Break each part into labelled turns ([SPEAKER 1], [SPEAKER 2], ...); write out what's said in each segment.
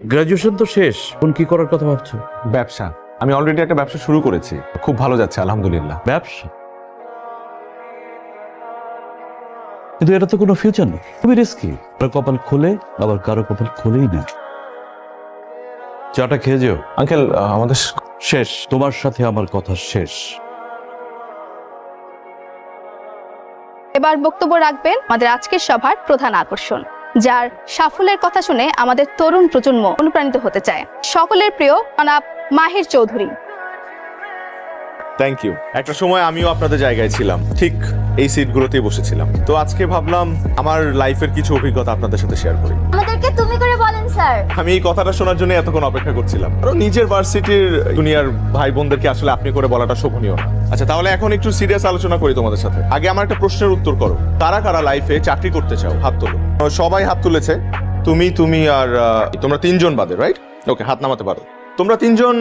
[SPEAKER 1] Graduation তো শেষ, এখন কি করার কথা ভাবছো?
[SPEAKER 2] ব্যবসা। আমি অলরেডি একটা ব্যবসা শুরু করেছি, খুব ভালো যাচ্ছে আলহামদুলিল্লাহ।
[SPEAKER 1] ব্যবসা? কিন্তু এটা তো কোনো ফিউচার নেই, খুবই রিস্কি। কারো কপাল খোলে, আবার কারো কপাল খোলেই না। চাটা খেয়ে যেও।
[SPEAKER 2] আঙ্কেল আমাদের
[SPEAKER 1] শেষ, তোমার সাথে আমার কথা শেষ।
[SPEAKER 3] এবার বক্তব্য রাখবেন আমাদের আজকের সভার প্রধান আকর্ষণ, যার সাফল্যের কথা শুনে আমাদের তরুণ প্রজন্ম অনুপ্রাণিত হতে চায়। সকলের প্রিয় জনাব মাহির চৌধুরী।
[SPEAKER 4] Thank you. একটা সময় আমিও আপনাদের জায়গায় ছিলাম, ঠিক এই সিটগুলোতেই বসেছিলাম। তো আজকে ভাবলাম আমার লাইফের কিছু অভিজ্ঞতা আপনাদের সাথে শেয়ার করি।
[SPEAKER 5] আমাদেরকে তুমি করে বলেন স্যার।
[SPEAKER 4] আমি এই কথাটা শোনার জন্য এতক্ষণ অপেক্ষা করছিলাম। কারণ নিজের ভার্সিটির দুনিয়ার ভাই বোনদেরকে আসলে আপনি করে বলাটা শোভনীয় না। আচ্ছা, তাহলে এখন একটু সিরিয়াস আলোচনা করি তোমাদের সাথে। আগে আমার একটা প্রশ্নের উত্তর করো, কারা কারা লাইফে চাকরি করতে চাও? হাত তোলো। সবাই হাত তুলেছে। তুমি আর তোমরা তিনজন বাদে, রাইট? ওকে, হাত নামাতে পারো। তোমরা তিনজন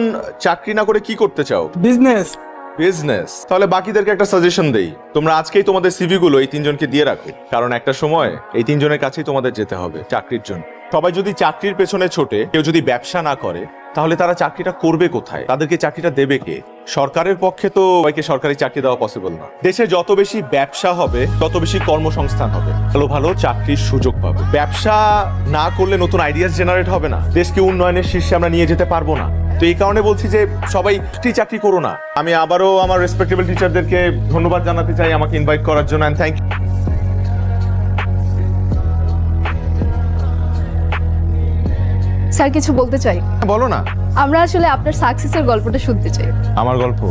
[SPEAKER 4] চাকরি না করে কি করতে চাও?
[SPEAKER 6] বিজনেস।
[SPEAKER 4] বিজনেস। তাহলে বাকিদেরকে একটা সাজেশন দেই, তোমরা আজকেই তোমাদের সিভি গুলো এই তিনজনকে দিয়ে রাখো, কারণ একটা সময় এই তিনজনের কাছেই তোমাদের যেতে হবে চাকরির জন্য। সবাই যদি চাকরির পেছনে ছোটে, কেউ যদি ব্যবসা না করে, তাহলে তারা চাকরিটা করবে কোথায়? তাদেরকে চাকরিটা দেবে কে? সরকারের পক্ষে তো সবাইকে সরকারি চাকরি দেওয়া পসিবল না। দেশে যত বেশি ব্যবসা হবে, তত বেশি কর্মসংস্থান হবে, ভালো ভালো চাকরির সুযোগ পাবে। ব্যবসা না করলে নতুন আইডিয়াস জেনারেট হবে না, দেশকে উন্নয়নের শীর্ষে আমরা নিয়ে যেতে পারবো না। তো এই কারণে বলছি যে সবাই চাকরি করো না। আমি আবারও আমার রেসপেক্টেবল টিচারদেরকে ধন্যবাদ জানাতে চাই আমাকে ইনভাইট করার জন্য, এন্ড থ্যাংক ইউ।
[SPEAKER 3] স্যার কিছু বলতে চাই।
[SPEAKER 4] বলো না।
[SPEAKER 3] আমরা আসলে আপনার সাকসেসের গল্পটা শুনতে চাই।
[SPEAKER 4] আমার গল্প?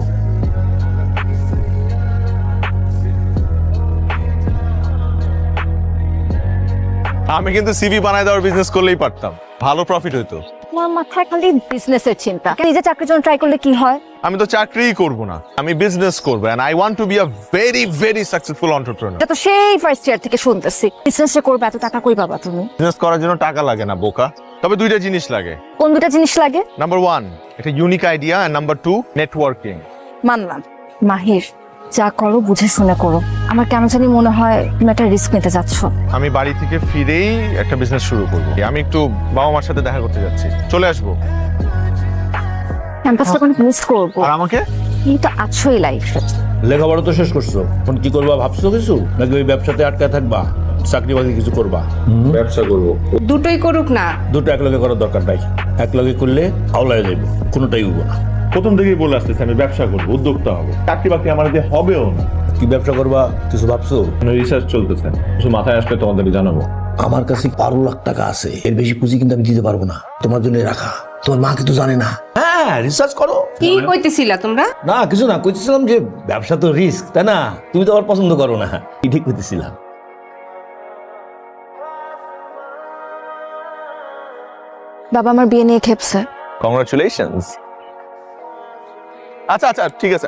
[SPEAKER 4] আমি কিন্তু সিভি বানায় দেওয়ার বিজনেস করলেই পারতাম, ভালো প্রফিট হইতো।
[SPEAKER 5] আমার মাথায় খালি বিজনেসের চিন্তা। নিজে চাকরির জন্য ট্রাই করলে কি হয়?
[SPEAKER 4] আমি তো চাকরিই করব না, আমি বিজনেস করব, and I want to be a very very successful entrepreneur.
[SPEAKER 5] এটা তো সেই ফার্স্ট ইয়ার থেকে শুনতেছি। বিজনেসটা করবে, এত টাকা কই পাবা তুমি?
[SPEAKER 4] বিজনেস করার জন্য টাকা লাগে না বোকা, তবে দুইটা জিনিস লাগে।
[SPEAKER 5] কোন দুটা জিনিস লাগে?
[SPEAKER 4] নাম্বার 1 এটা unique idea, and number 2 networking.
[SPEAKER 5] মানলাম। মাহির, যা করো বুঝে শুনে করো। আমার কেন জানি মনে হয় তুমি একটা রিস্ক নিতে যাচ্ছ।
[SPEAKER 4] আমি বাড়ি থেকে ফিরেই একটা বিজনেস শুরু করব। আমি একটু বাবা মার সাথে দেখা করতে যাচ্ছি, চলে আসবো।
[SPEAKER 5] ক্যাম্পাসটা অনেক মিস করবো।
[SPEAKER 4] আর আমাকে?
[SPEAKER 5] তুমি তো আছোই লাইফে।
[SPEAKER 1] লেখাপড়া তো শেষ করছো, এখন কি করবা ভাবছো কিছু, নাকি ওই ব্যবসাতে আটকায় থাকবা? চাকরি বাকরি কিছু করবা?
[SPEAKER 4] ব্যবসা করব।
[SPEAKER 7] দুটোই করুক না।
[SPEAKER 1] দুটো একলগে করার দরকার নাই, একলগে করলে আওলায় যাইব, কোনোটাই হইব না।
[SPEAKER 4] প্রথম থেকেই বলে আসতেছি আমি ব্যবসা করব, উদ্যোক্তা হব। চাকরি বাকরি আমার দিয়ে হবেও না।
[SPEAKER 1] কি ব্যবসা করবা কিছু ভাবছো?
[SPEAKER 4] রিসার্চ চলতেছে, কিছু মাথায় আসলে তোমাদের জানাবো।
[SPEAKER 8] আমার কাছে 12 লাখ টাকা আছে, এর বেশি পুঁজি কিন্তু আমি দিতে পারবো না। তোমার জন্য রাখা, তোমার মা কিন্তু জানে না।
[SPEAKER 1] হ্যাঁ, রিসার্চ করো।
[SPEAKER 7] কি কইতেছিলা তোমরা?
[SPEAKER 1] না কিছু না, কইতেছিলাম যে ব্যবসা তো রিস্ক, তাই না? তুমি তো আবার পছন্দ করো না, ঠিক কইতেছিলাম।
[SPEAKER 5] বাবা আমার বিয়ে নিয়ে খেপছে।
[SPEAKER 4] কংগ্রাচুলেশনস। আচ্ছা আচ্ছা ঠিক আছে।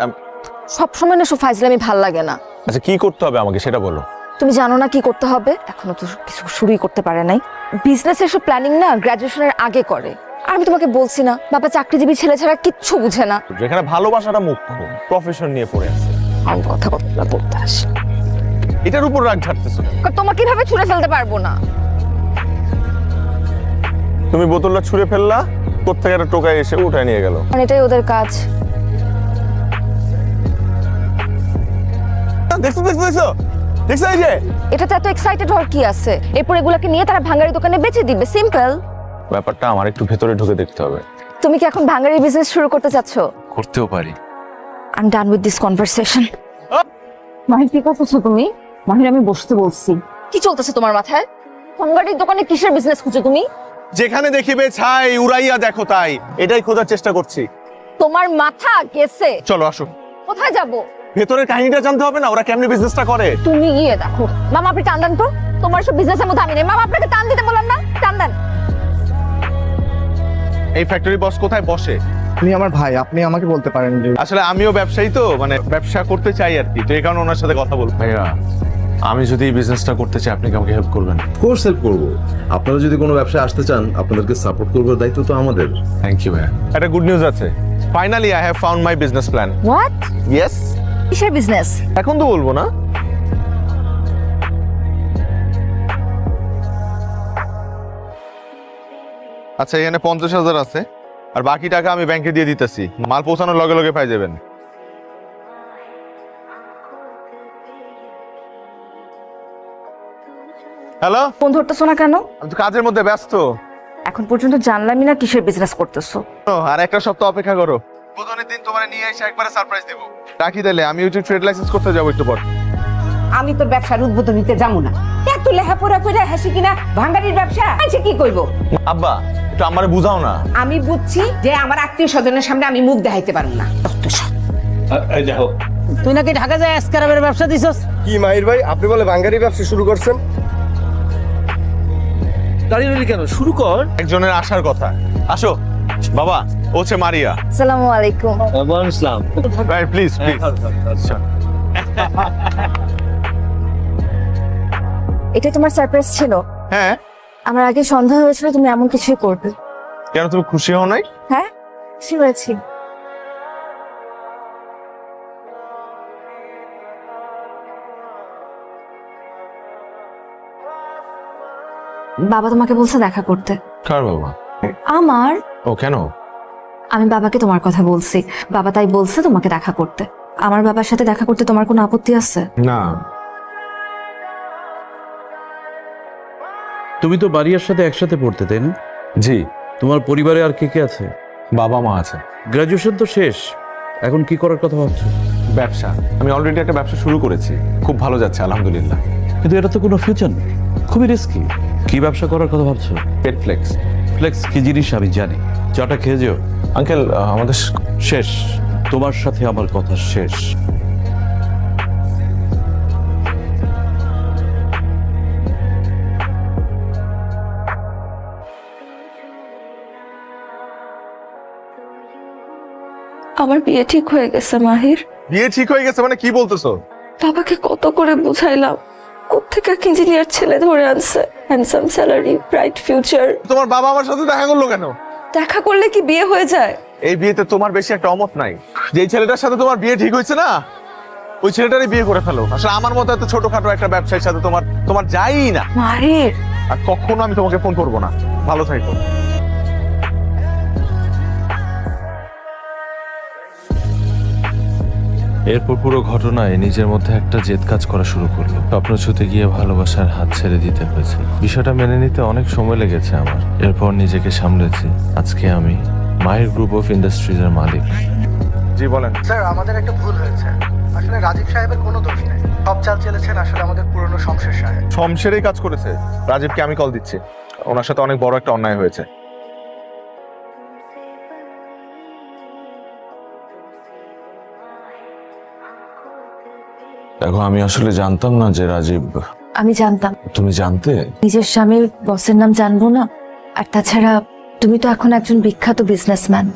[SPEAKER 5] সবসময় না ফাইজলামি ভাল লাগে না।
[SPEAKER 4] আচ্ছা কি করতে হবে আমাকে সেটা বলো।
[SPEAKER 5] তুমি জানো না কি করতে হবে? এখনো তো কিছু শুরুই করতে পারে নাই। বিজনেসের সব প্ল্যানিং না গ্রাজুয়েশনের আগে করে। আর আমি তোমাকে বলছি না, বাবা চাকরিজীবী ছেলে ছাড়া কিচ্ছু বুঝে না।
[SPEAKER 4] যেখানে ভালোবাসাটা মুখ্য, প্রফেশন নিয়ে পড়ে আছে।
[SPEAKER 5] আর কথা বলতে আসে।
[SPEAKER 4] এটার উপর রাগ ঝাড়তেছো না?
[SPEAKER 5] তোমাকে কিভাবে ছুঁড়ে ফেলতে পারবো না।
[SPEAKER 4] তুমি বোতলটা ছুঁড়ে ফেললা, কোত্থেকে একটা টোকায় এসে উঠায় নিয়ে গেল।
[SPEAKER 5] এটাই ওদের কাজ।
[SPEAKER 4] দেখছো দেখছো দেখছো দেখছো এই যে
[SPEAKER 5] এটাতে এত এক্সাইটেড হওয়ার কি আছে? এরপর এগুলাকে নিয়ে তারা ভাঙারি দোকানে বেচে দিবে, সিম্পল।
[SPEAKER 4] ব্যাপারটা আমার একটু ভেতরে ঢুকে দেখতে হবে।
[SPEAKER 5] তুমি কি এখন ভাঙারি বিজনেস শুরু করতে চাচ্ছ?
[SPEAKER 4] করতেও পারি।
[SPEAKER 5] I am done with this conversation. Mahir কি করতেছো তুমি? মাহির আমি বসতে বলছি। কি চলতেছে তোমার মাথায়? ভাঙারির দোকানে কিসের বিজনেস খুঁজো তুমি?
[SPEAKER 4] যেখানে দেখিবে ছাই উড়াইয়া দেখো তাই, এটাই খোঁজার চেষ্টা করছি।
[SPEAKER 5] তোমার মাথা গেছে।
[SPEAKER 4] চলো আসো।
[SPEAKER 5] কোথায় যাব?
[SPEAKER 4] ভেতরের কাহিনীটা জানতে হবে না, ওরা কেমনে বিজনেসটা করে।
[SPEAKER 5] তুমি গিয়ে দেখো। মামা আপনি টান দেন তো। তোমার সব বিজনেসের মধ্যে আমি নেই। মামা আপনাকে টান দিতে বললাম না, টান দেন।
[SPEAKER 4] এই ফ্যাক্টরি বস কোথায় বসে?
[SPEAKER 6] আপনি আমার ভাই, আপনি আমাকে বলতে পারেন যে
[SPEAKER 4] আসলে আমিও ব্যবসায়ী, তো মানে ব্যবসা করতে চাই আর কি, তো এই কারণে ওনার সাথে কথা বলবো। ভাইয়া আমি যদি এই বিজনেসটা করতে চাই, আপনি কি আমাকে হেল্প করবেন?
[SPEAKER 9] কোর্স হেল্প করবো। আপনারা যদি কোনো ব্যবসায় আসতে চান, আপনাদেরকে সাপোর্ট করবার দায়িত্ব তো আমাদের।
[SPEAKER 4] থ্যাংক ইউ ভাইয়া। একটা গুড নিউজ আছে, finally I have found my business plan.
[SPEAKER 5] What?
[SPEAKER 4] Yes.
[SPEAKER 5] কিসের বিজনেস?
[SPEAKER 4] এখন তো বলবো না। আচ্ছা, এখানে 50,000 আছে, আর বাকি টাকা আমি ব্যাংকে দিয়ে দিতেছি। মাল পৌঁছানোর লগে লগে পাই যাবেন। হ্যালো,
[SPEAKER 5] ফোন ধরতেছো না কেন?
[SPEAKER 4] আমি তো কাজের মধ্যে ব্যস্ত।
[SPEAKER 5] এখন পর্যন্ত জানলামই না কিসের বিজনেস করতেছো।
[SPEAKER 4] আর একটা সপ্তাহ অপেক্ষা করো, বুধনের দিন তোমার নিয়ে এসে একবারে সারপ্রাইজ দেবো। রাখি তাহলে, আমি ওই ট্রেড লাইসেন্স করতে যাবো একটু পর।
[SPEAKER 7] আমি তোর ব্যবসার উদ্বোধন নিতে যাবো না। এত লেহাপড়া করে হাসি কিনা ভাঙ্গারির ব্যবসা আছে, কি কইব?
[SPEAKER 4] আব্বা, একটু আমারে বুঝাও না।
[SPEAKER 7] আমি বুঝছি যে আমার আত্মীয় স্বজনের সামনে আমি মুখ দেখাইতে পারবো না।
[SPEAKER 10] তুই নাকি ঢাকা যায় স্ক্রাবের ব্যবসা দিছস?
[SPEAKER 6] কি মাহির ভাই, আপনি বলে বাঙ্গারি ব্যবসা শুরু করছেন?
[SPEAKER 10] দাঁড়িয়ে রইলি কেন? শুরু কর।
[SPEAKER 4] একজনের আসার কথা। আসো বাবা, ও হচ্ছে মারিয়া।
[SPEAKER 5] আসসালামু আলাইকুম।
[SPEAKER 10] ওয়ালাইকুম আসসালাম।
[SPEAKER 4] ভাই প্লিজ প্লিজ।
[SPEAKER 5] এটা তোমার সারপ্রাইজ ছিল?
[SPEAKER 4] হ্যাঁ,
[SPEAKER 5] আমার আগে সন্দেহ হয়েছিল তুমি এমন কিছুই করবে।
[SPEAKER 4] কেন তুমি খুশি হও নাই?
[SPEAKER 5] হ্যাঁ, খুশি হয়েছি। বাবা তোমাকে বলছে দেখা করতে।
[SPEAKER 4] কার বাবা?
[SPEAKER 5] আমার।
[SPEAKER 4] ও কেন?
[SPEAKER 5] আমি বাবাকে তোমার কথা বলছি, বাবা তাই বলছে তোমাকে দেখা করতে। আমার বাবার সাথে দেখা করতে তোমার কোনো আপত্তি আছে?
[SPEAKER 4] না।
[SPEAKER 1] তুমি তো বাড়িয়ার সাথে একসাথে পড়তে, তাই না?
[SPEAKER 4] জি।
[SPEAKER 1] তোমার পরিবারে আর কে কে আছে?
[SPEAKER 4] বাবা মা আছে।
[SPEAKER 1] গ্রাজুয়েশন তো শেষ, এখন কি করার কথা ভাবছো?
[SPEAKER 2] ব্যবসা, আমি অলরেডি একটা ব্যবসা শুরু করেছি, খুব ভালো যাচ্ছে আলহামদুলিল্লাহ।
[SPEAKER 1] কিন্তু এটা তো কোনো ফিউচার নেই, খুবই রিস্কি। কি ব্যবসা করার কথা ভাবছো?
[SPEAKER 2] পেট ফ্লেক্স।
[SPEAKER 1] ফ্লেক্স কি জিনিস আমি জানি, চাটা খেয়ে যেও।
[SPEAKER 2] আঙ্কেল, আমাদের
[SPEAKER 1] শেষ, তোমার সাথে আমার কথা শেষ।
[SPEAKER 5] আমার বিয়ে ঠিক হয়ে গেছে মাহির।
[SPEAKER 4] বিয়ে ঠিক হয়ে গেছে মানে কি বলতেছো?
[SPEAKER 5] বাবাকে কত করে বুঝাইলাম, কোত্থেকে এক ইঞ্জিনিয়ার ছেলে ধরে আনছে, হ্যান্ডসাম স্যালারি, ব্রাইট ফিউচার।
[SPEAKER 4] তোমার বাবা আমার সাথে দেখা করলো কেন?
[SPEAKER 5] দেখা করলে কি বিয়ে হয়ে যায়?
[SPEAKER 4] এই বিয়েতে তোমার বেশি একটা অমত নাই। যেই ছেলেটার সাথে তোমার বিয়ে ঠিক হয়েছে না, ওই ছেলেটারই বিয়ে করে ফেলো। আসলে আমার মতো এত ছোটখাটো একটা ব্যবসায়ীর সাথে তোমার যাই না।
[SPEAKER 5] মাহির,
[SPEAKER 4] আর কখনো আমি তোমাকে ফোন করবো না। ভালো থাকো।
[SPEAKER 11] এরপর পুরো ঘটনায় নিজের মধ্যে একটা জেদ কাজ করা শুরু করলো। স্বপ্ন ছুতে গিয়ে ভালোবাসার হাত ছেড়ে দিতে হয়েছে। বিষয়টা মেনে নিতে অনেক সময় লেগেছে আমার। এরপর নিজেকে সামলেছি। আজকে আমি মাহির গ্রুপ অফ ইন্ডাস্ট্রিজের মালিক।
[SPEAKER 4] জি বলেন।
[SPEAKER 6] স্যার, আমাদের একটা ভুল হয়েছে। আসলে রাজীব সাহেবের কোনো দোষ নেই, সব চাল চেলেছেন আসলে আমাদের পুরনো শমশের সাহেব।
[SPEAKER 4] শমশেরই কাজ করেছে। রাজীবকে আমি কল দিচ্ছি, ওনার সাথে অনেক বড় একটা অন্যায় হয়েছে।
[SPEAKER 11] দেখো, আমি আসলে জানতাম না যে রাজীব।
[SPEAKER 5] আমি জানতাম।
[SPEAKER 11] তুমি জানতে?
[SPEAKER 5] নিজের স্বামীর বসের নাম জানবো না? আর তাছাড়া তুমি তো এখন একজন বিখ্যাত বিজনেসম্যান।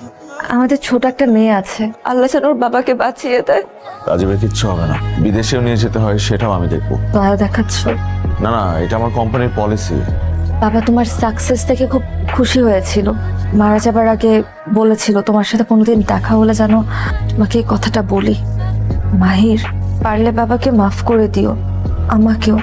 [SPEAKER 5] আমাদের ছোট একটা মেয়ে আছে, আল্লাহ যেন ওর বাবাকে বাঁচিয়ে দেয়।
[SPEAKER 11] রাজীবের কিচ্ছু হবে না, বিদেশেও নিয়ে যেতে হয় সেটাও আমি দেখবো।
[SPEAKER 5] দয়া দেখাচ্ছ?
[SPEAKER 11] না না, এটা আমার কোম্পানির পলিসি।
[SPEAKER 5] বাবা তোমার সাকসেস দেখে খুব খুশি হয়েছিল। মারা যাবার আগে বলেছিল তোমার সাথে কোনোদিন দেখা হলে যেন তোমাকে এই কথাটা বলি। মাহির, পারলে বাবাকে মাফ করে দিও, আমাকেও।